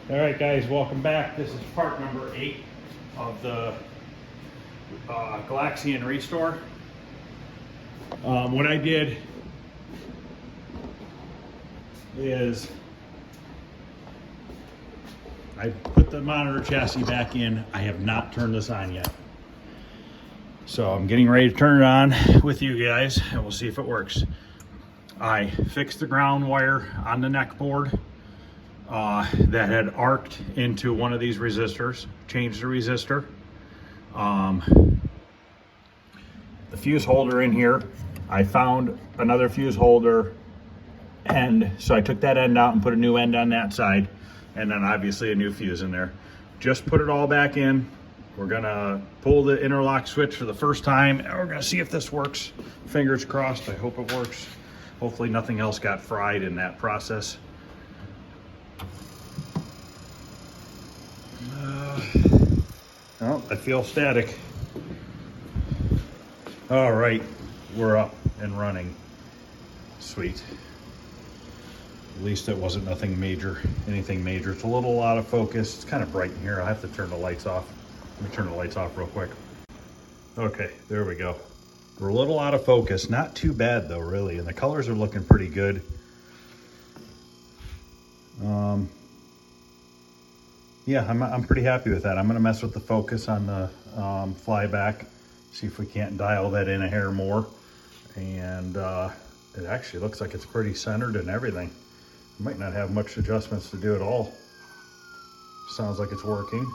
All right, guys, welcome back. This is part number 8 of the Galaxian restore. What I did is I put the monitor chassis back in. I have not turned this on yet. So I'm getting ready to turn it on with you guys and we'll see if it works. I fixed the ground wire on the neck board that had arced into one of these resistors, changed the resistor. The fuse holder in here, I found another fuse holder end, so I took that end out and put a new end on that side, and then obviously a new fuse in there. Just put it all back in. We're gonna pull the interlock switch for the first time and we're gonna see if this works. Fingers crossed, I hope it works. Hopefully nothing else got fried in that process. Oh, I feel static. All right, we're up and running. Sweet. At least it wasn't anything major. It's a little out of focus. It's kind of bright in here. I'll have to turn the lights off. Let me turn the lights off real quick. Okay, there we go. We're a little out of focus. Not too bad though, really. And the colors are looking pretty good. Yeah, I'm pretty happy with that. I'm gonna mess with the focus on the flyback, see if we can't dial that in a hair more. And it actually looks like it's pretty centered and everything. Might not have much adjustments to do at all. Sounds like it's working.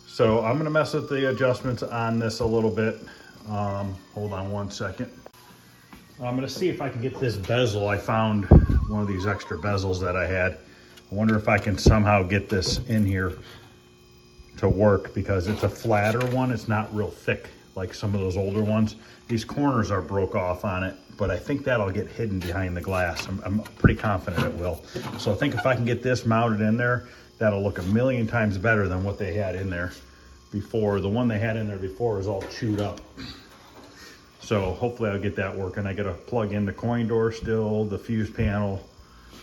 So I'm gonna mess with the adjustments on this a little bit. Hold on one second. I'm gonna see if I can get this bezel. I found one of these extra bezels that I had. I wonder if I can somehow get this in here to work, because it's a flatter one. It's not real thick like some of those older ones. These corners are broke off on it, but I think that'll get hidden behind the glass. I'm pretty confident it will. So I think if I can get this mounted in there, that'll look a million times better than what they had in there before. The one they had in there before was all chewed up. So hopefully I'll get that working. I gotta plug in the coin door still, the fuse panel.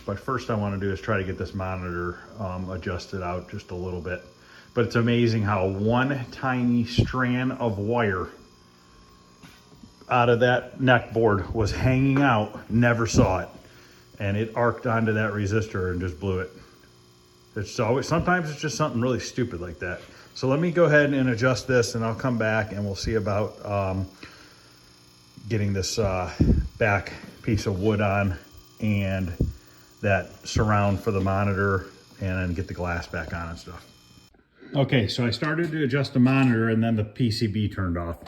But first I wanna do is try to get this monitor adjusted out just a little bit. But it's amazing how one tiny strand of wire out of that neck board was hanging out, never saw it. And it arced onto that resistor and just blew it. It's always, sometimes it's just something really stupid like that. So let me go ahead and adjust this and I'll come back and we'll see about getting this back piece of wood on and that surround for the monitor, and then get the glass back on and stuff. Okay, so I started to adjust the monitor and then the PCB turned off.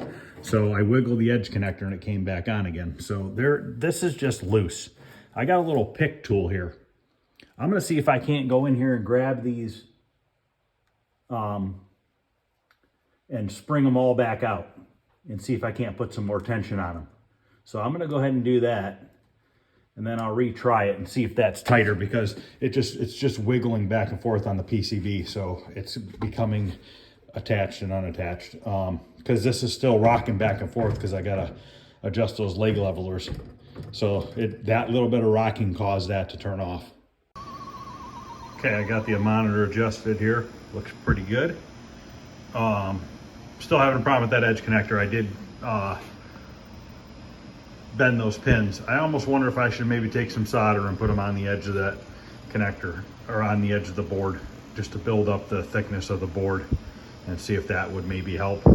So I wiggled the edge connector and it came back on again. So this is just loose. I got a little pick tool here. I'm gonna see if I can't go in here and grab these and spring them all back out and see if I can't put some more tension on them. So I'm gonna go ahead and do that, and then I'll retry it and see if that's tighter, because it's just wiggling back and forth on the PCB. So it's becoming attached and unattached, because this is still rocking back and forth because I gotta adjust those leg levelers. So that little bit of rocking caused that to turn off. Okay, I got the monitor adjusted here. Looks pretty good. Still having a problem with that edge connector. I did bend those pins. I almost wonder if I should maybe take some solder and put them on the edge of that connector, or on the edge of the board, just to build up the thickness of the board and see if that would maybe help.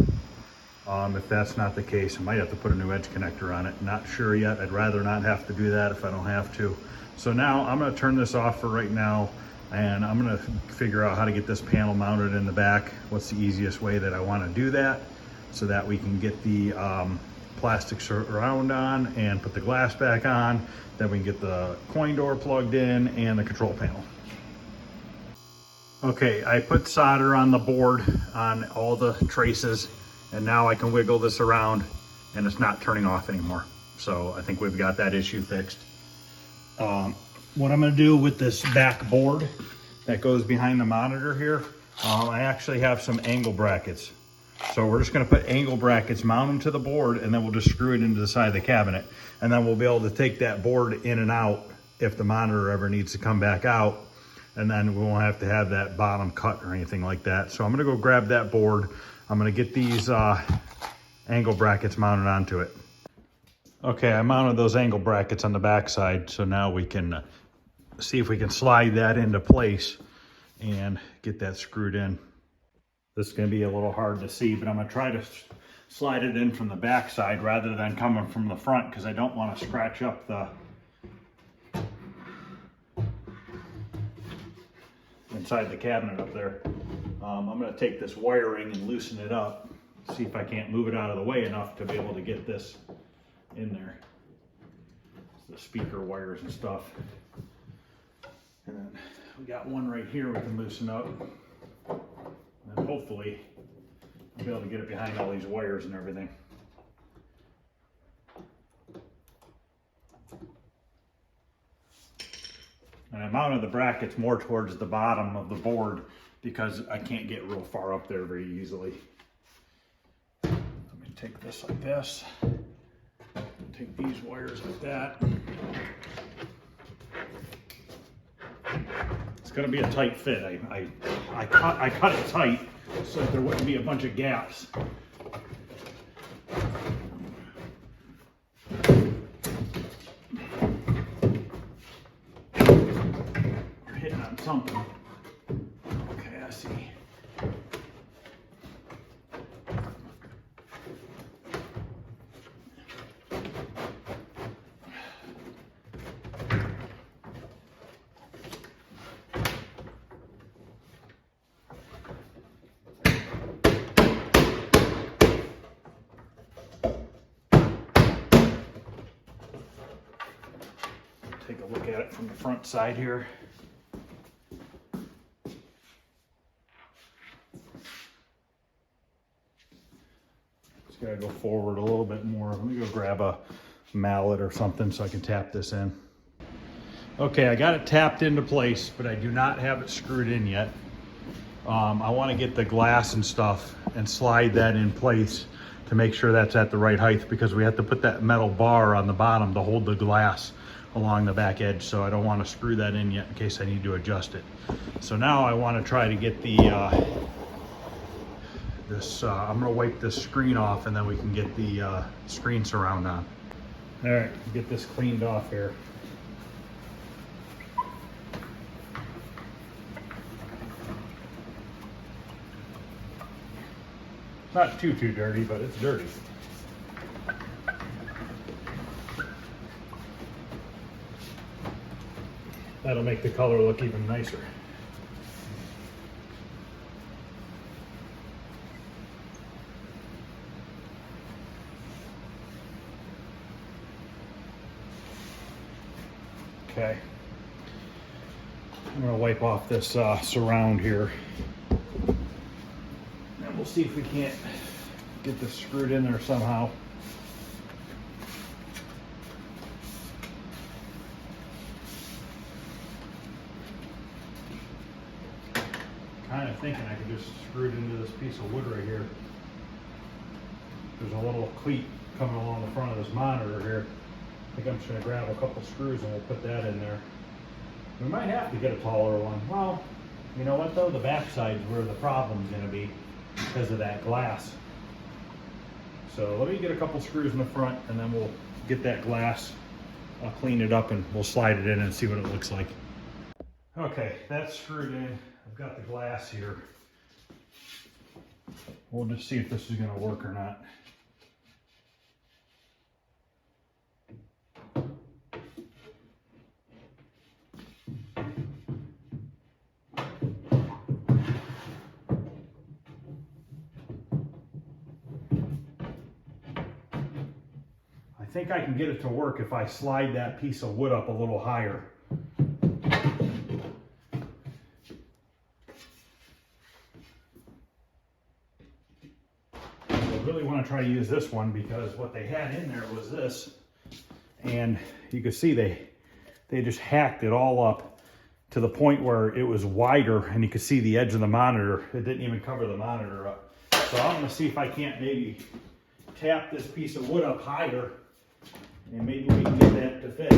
If that's not the case, I might have to put a new edge connector on it. Not sure yet. I'd rather not have to do that if I don't have to. So now I'm gonna turn this off for right now, and I'm gonna figure out how to get this panel mounted in the back. What's the easiest way that I wanna do that, so that we can get the plastic surround on and put the glass back on. Then we can get the coin door plugged in and the control panel. Okay, I put solder on the board on all the traces, and now I can wiggle this around and it's not turning off anymore. So I think we've got that issue fixed. What I'm gonna do with this back board that goes behind the monitor here, I actually have some angle brackets. So we're just gonna put angle brackets, mount them to the board, and then we'll just screw it into the side of the cabinet. And then we'll be able to take that board in and out if the monitor ever needs to come back out. and then we won't have to have that bottom cut or anything like that. So I'm gonna go grab that board. I'm gonna get these angle brackets mounted onto it. Okay, I mounted those angle brackets on the backside, so now we can see if we can slide that into place and get that screwed in. This is gonna be a little hard to see, but I'm gonna try to slide it in from the backside rather than coming from the front, because I don't want to scratch up the inside the cabinet up there. I'm going to take this wiring and loosen it up, see if I can't move it out of the way enough to be able to get this in there. It's the speaker wires and stuff. And then we got one right here we can loosen up. And hopefully I'll be able to get it behind all these wires and everything. And I mounted the brackets more towards the bottom of the board because I can't get real far up there very easily. Let me take this like this. Take these wires like that. It's going to be a tight fit. I cut it tight so that there wouldn't be a bunch of gaps. We're hitting on something. Okay, I see. Take a look at it from the front side here. Just gotta go forward a little bit more. Let me go grab a mallet or something so I can tap this in. Okay, I got it tapped into place, but I do not have it screwed in yet. I want to get the glass and stuff and slide that in place to make sure that's at the right height, because we have to put that metal bar on the bottom to hold the glass along the back edge, so I don't want to screw that in yet in case I need to adjust it. So now I want to try to get the I'm going to wipe this screen off, and then we can get the screen surround on. All right, get this cleaned off here. Not too dirty, but it's dirty. That'll make the color look even nicer. Okay. I'm going to wipe off this surround here. And we'll see if we can't get this screwed in there somehow. Kind of thinking I could just screw it into this piece of wood right here. There's a little cleat coming along the front of this monitor here. I think I'm just going to grab a couple screws and we'll put that in there. We might have to get a taller one. Well, you know what though? The backside is where the problem's going to be because of that glass. So let me get a couple screws in the front, and then we'll get that glass. I'll clean it up and we'll slide it in and see what it looks like. Okay, that's screwed in. I've got the glass here. We'll just see if this is going to work or not. I think I can get it to work if I slide that piece of wood up a little higher. I really want to try to use this one because what they had in there was this, and you can see they just hacked it all up to the point where it was wider, and you could see the edge of the monitor. It didn't even cover the monitor up. So I'm going to see if I can't maybe tap this piece of wood up higher, and maybe we can get that to fit.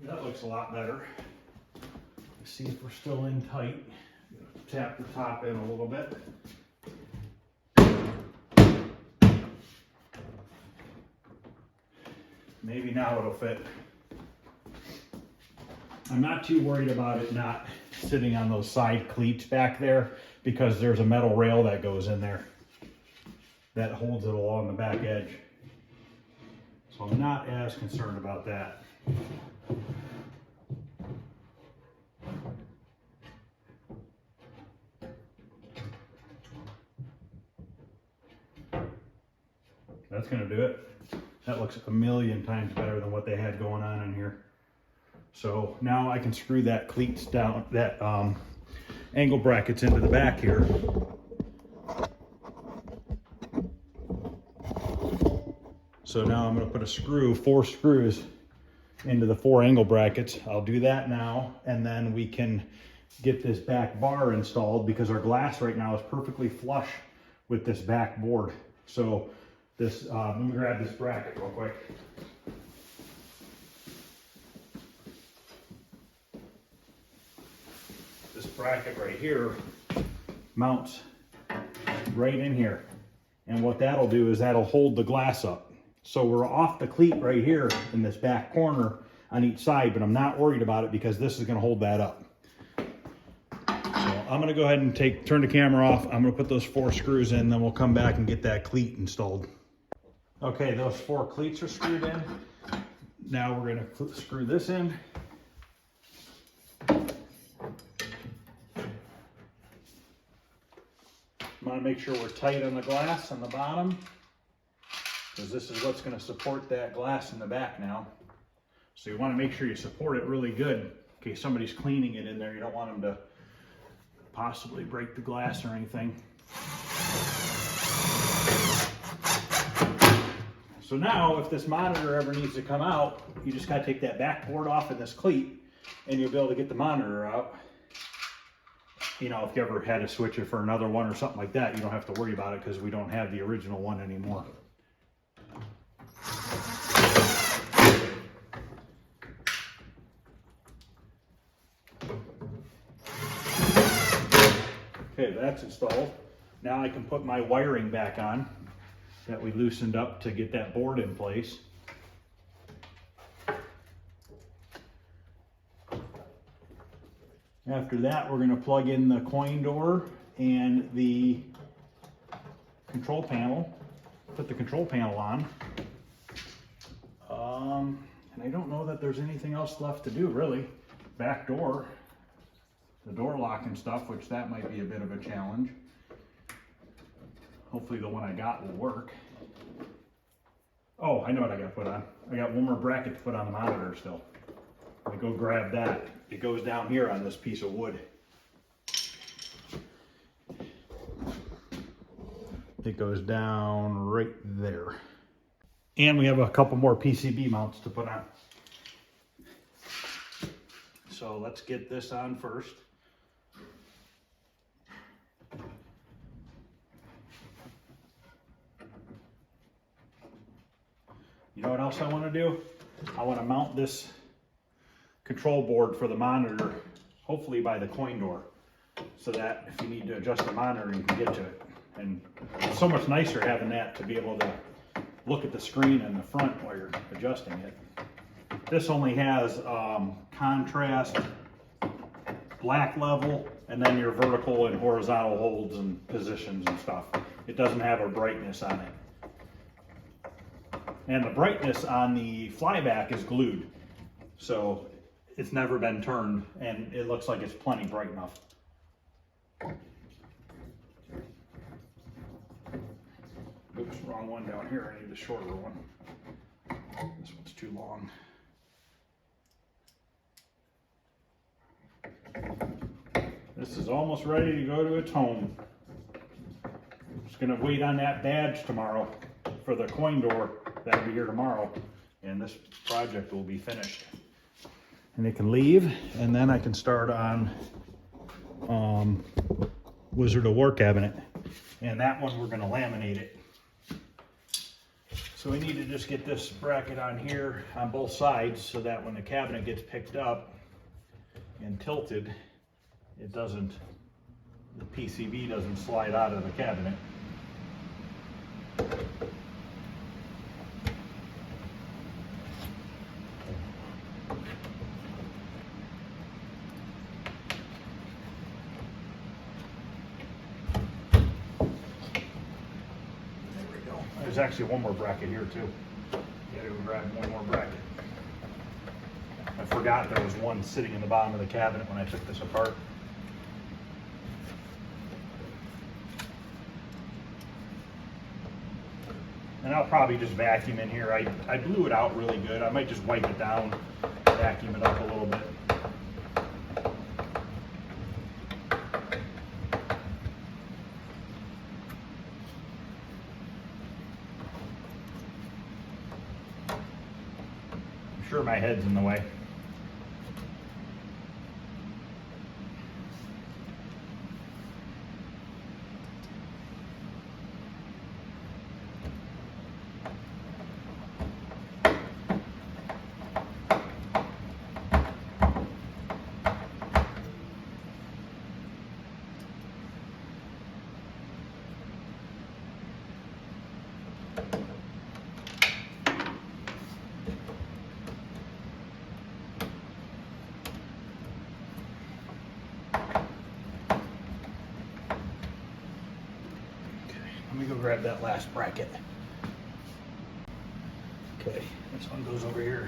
That looks a lot better. Let's see if we're still in tight. Tap the top in a little bit. Maybe now it'll fit. I'm not too worried about it not sitting on those side cleats back there because there's a metal rail that goes in there that holds it along the back edge. So I'm not as concerned about that. That's going to do it. That looks a million times better than what they had going on in here. So now I can screw that cleats down, that angle brackets into the back here. So now I'm going to put a screw, 4 screws into the 4 angle brackets. I'll do that now, and then we can get this back bar installed because our glass right now is perfectly flush with this back board. So this, let me grab this bracket real quick. This bracket right here mounts right in here. And what that'll do is that'll hold the glass up. So we're off the cleat right here in this back corner on each side, but I'm not worried about it because this is going to hold that up. So I'm going to go ahead and turn the camera off. I'm going to put those 4 screws in, then we'll come back and get that cleat installed. Okay, those 4 cleats are screwed in. Now we're going to screw this in. I'm going to make sure we're tight on the glass on the bottom, because this is what's going to support that glass in the back now. So you want to make sure you support it really good in case somebody's cleaning it in there. You don't want them to possibly break the glass or anything. So now if this monitor ever needs to come out, you just got to take that backboard off of this cleat and you'll be able to get the monitor out. You know, if you ever had to switch it for another one or something like that, you don't have to worry about it because we don't have the original one anymore. Okay, that's installed. Now I can put my wiring back on that we loosened up to get that board in place. After that, we're going to plug in the coin door and the control panel, put the control panel on. And I don't know that there's anything else left to do, really. Back door, the door lock and stuff, which that might be a bit of a challenge. Hopefully the one I got will work. Oh, I know what I got to put on. I got one more bracket to put on the monitor still. Let me go grab that. It goes down here on this piece of wood. It goes down right there. And we have a couple more PCB mounts to put on. So let's get this on first. You know what else I want to do? I want to mount this control board for the monitor, hopefully by the coin door, so that if you need to adjust the monitor, you can get to it. And it's so much nicer having that to be able to look at the screen in the front while you're adjusting it. This only has contrast, black level, and then your vertical and horizontal holds and positions and stuff. It doesn't have a brightness on it. And the brightness on the flyback is glued. So it's never been turned and it looks like it's plenty bright enough. Oops, wrong one down here. I need a shorter one. This one's too long. This is almost ready to go to its home. Just gonna wait on that badge tomorrow for the coin door. That'll be here tomorrow, and this project will be finished. And it can leave, and then I can start on Wizard of War cabinet. And that one we're gonna laminate it. So we need to just get this bracket on here on both sides so that when the cabinet gets picked up and tilted, it doesn't, the PCB doesn't slide out of the cabinet. There's actually one more bracket here too. Gotta go grab one more bracket. I forgot there was one sitting in the bottom of the cabinet when I took this apart. And I'll probably just vacuum in here. I blew it out really good. I might just wipe it down, vacuum it up a little bit. I'm sure my head's in the way. Let me go grab that last bracket. Okay, this one goes over here.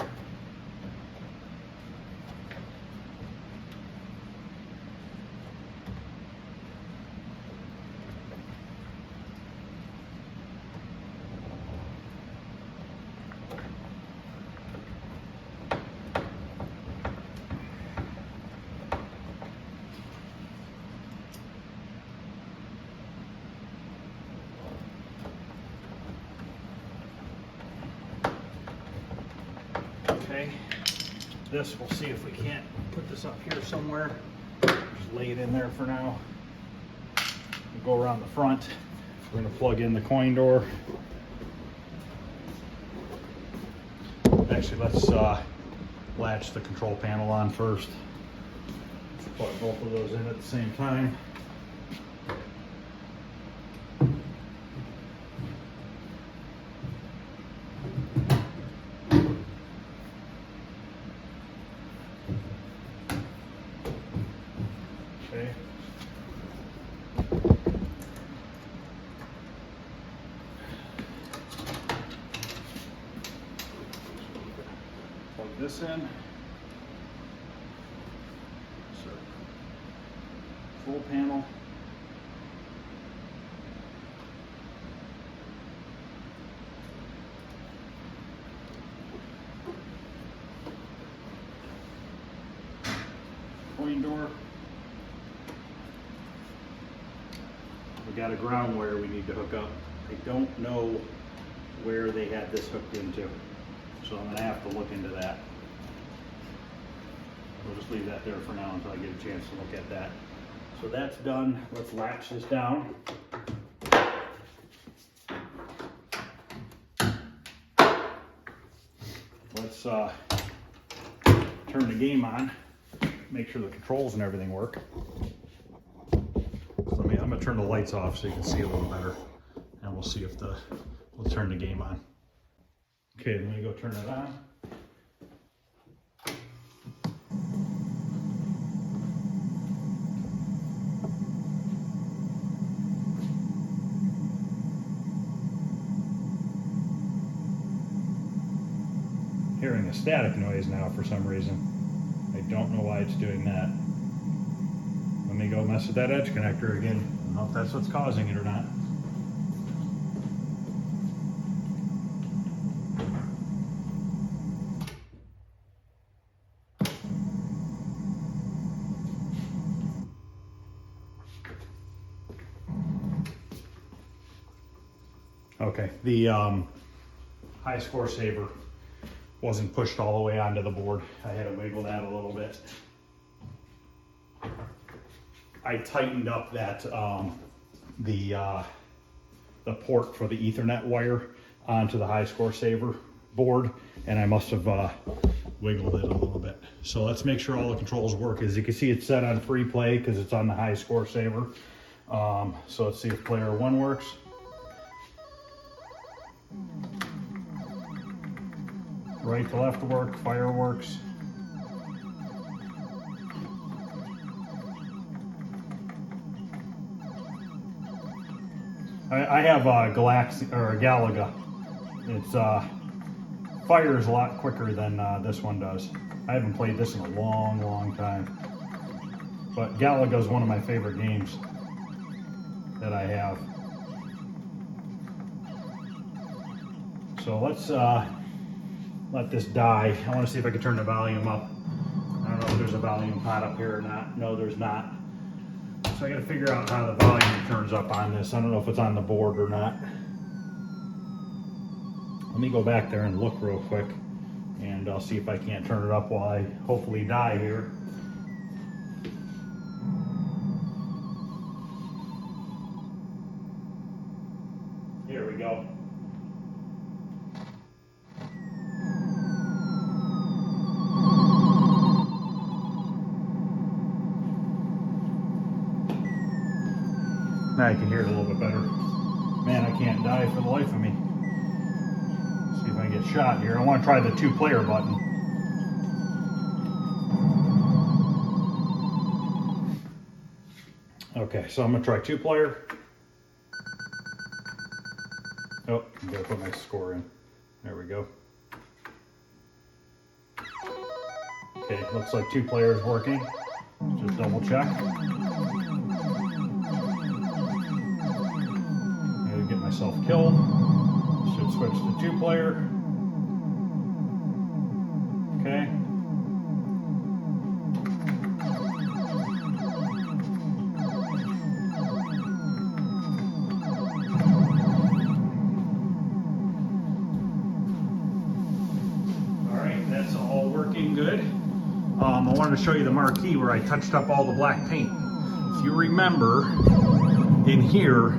Okay, this we'll see if we can't put this up here somewhere. Just lay it in there for now. We'll go around the front. We're going to plug in the coin door. Actually, let's latch the control panel on first. Let's plug both of those in at the same time. Okay. Plug this in. So, full panel. Coin door. We got a ground wire we need to hook up. I don't know where they had this hooked into, so I'm gonna have to look into that. We'll just leave that there for now until I get a chance to look at that. So that's done. Let's latch this down. Let's turn the game on, make sure the controls and everything work. So I'm gonna turn the lights off so you can see a little better, and we'll see if we'll turn the game on. Okay, let me go turn it on. Hearing a static noise now for some reason. I don't know why it's doing that. Let me go mess with that edge connector again. I don't know if that's what's causing it or not. Okay, the high score saver wasn't pushed all the way onto the board. I had to wiggle that a little bit. I tightened up that the port for the Ethernet wire onto the high score saver board, and I must have wiggled it a little bit. So let's make sure all the controls work. As you can see, it's set on free play because it's on the high score saver. So let's see if player 1 works. Right to left work, fire works. I have a Galaxian or a Galaga. It's fires a lot quicker than this one does. I haven't played this in a long time. But Galaga is one of my favorite games that I have. So let's let this die. I want to see if I can turn the volume up. I don't know if there's a volume pot up here or not. No, there's not. So I got to figure out how the volume turns up on this. I don't know if it's on the board or not. Let me go back there and look real quick, and I'll see if I can't turn it up while I hopefully die here. Here we go. Now you can hear it a little bit better. Man, I can't die for the life of me. See if I can get shot here. I want to try the 2-player button. Okay, so I'm going to try 2-player. Oh, I gotta put my score in. There we go. Okay, looks like 2-player is working. Just double check. Get myself killed. Should switch to 2-player. Okay. All right, that's all working good. I wanted to show you the marquee where I touched up all the black paint. If you remember, in here,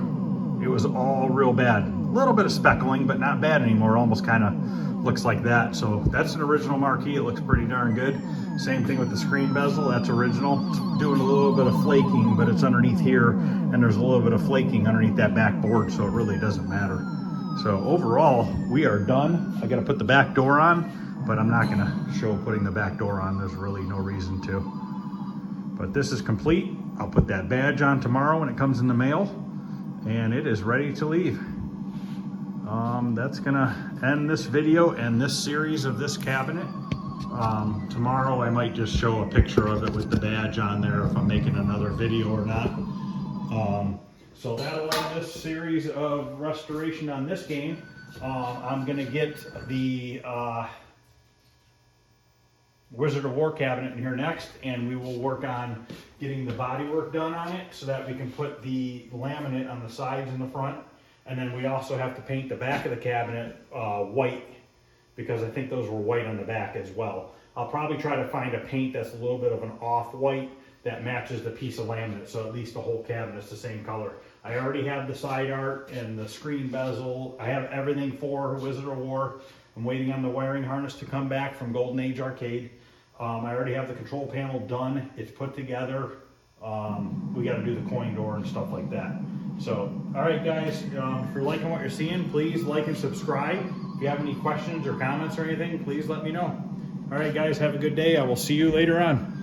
it was all real bad. A little bit of speckling, but not bad anymore. Almost kind of looks like that. So that's an original marquee. It looks pretty darn good. Same thing with the screen bezel. That's original. It's doing a little bit of flaking, but it's underneath here, and there's a little bit of flaking underneath that back board, so it really doesn't matter. So overall, we are done. I got to put the back door on, but I'm not going to show putting the back door on. There's really no reason to. But this is complete. I'll put that badge on tomorrow when it comes in the mail, and it is ready to leave. That's gonna end this video and this series of this cabinet. Tomorrow I might just show a picture of it with the badge on there if I'm making another video or not. So that'll end this series of restoration on this game. I'm gonna get the Wizard of War cabinet in here next, and we will work on getting the body work done on it so that we can put the laminate on the sides and the front. And then we also have to paint the back of the cabinet white, because I think those were white on the back as well. I'll probably try to find a paint that's a little bit of an off-white that matches the piece of laminate, so at least the whole cabinet's the same color. I already have the side art and the screen bezel. I have everything for Wizard of War. I'm waiting on the wiring harness to come back from Golden Age Arcade. I already have the control panel done. It's put together. We got to do the coin door and stuff like that. So, all right, guys, if you're liking what you're seeing, please like and subscribe. If you have any questions or comments or anything, please let me know. All right, guys, have a good day. I will see you later on.